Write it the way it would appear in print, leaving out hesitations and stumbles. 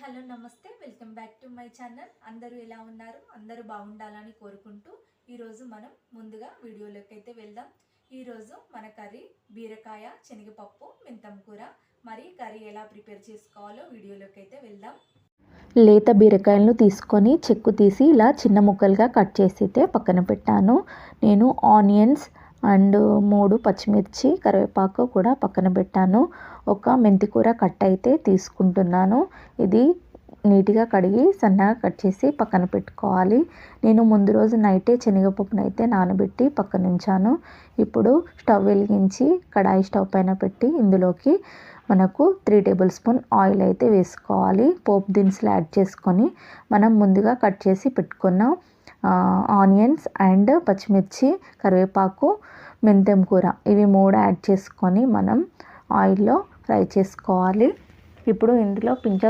Hello నమస్తే welcome back to my channel. అందరూ ఎలా ఉన్నారు? అందరూ బాగుండాలని కోరుకుంటూ ఈరోజు మనం ముందుగా వీడియోలోకి అయితే వెళ్దాం. ఈరోజు మన కర్రీ బీరకాయ శనగపప్పు మెంతం కూర. మరి కర్రీ ఎలా ప్రిపేర్ చేసుకోవాలో వీడియోలోకి అయితే వెళ్దాం. లేత బీరకాయలను తీసుకొని చెక్కు తీసి ఇలా చిన్న ముక్కలుగా కట్ చేసి అయితే పక్కన పెట్టాను. నేను ఆనియన్స్ అండ్ 3 పచ్చిమిర్చి కరివేపాకు కూడా పక్కన పెట్టాను. ఒక మెంతికూర కట్ అయితే తీసుకుంటున్నాను. ఇది నీట్గా కడిగి సన్నగా కట్ చేసి పక్కన పెట్టుకోవాలి. నేను ముందు రోజు నైటే శనగపప్పును అయితే నానబెట్టి పక్కన ఉంచాను. ఇప్పుడు స్టవ్ వెలిగించి కడాయి స్టవ్ పైన పెట్టి ఇందులోకి మనకు 3 టేబుల్ స్పూన్ ఆయిల్ అయితే వేసుకోవాలి. పోపు దినుసులు యాడ్ చేసుకొని మనం ముందుగా కట్ చేసి పెట్టుకున్న ఆనియన్స్ అండ్ పచ్చిమిర్చి కరివేపాకు మెంతం కూర ఇవి 3 యాడ్ చేసుకొని మనం ఆయిల్లో ఫ్రై చేసుకోవాలి. ఇప్పుడు ఇందులో పించ్ ఆఫ్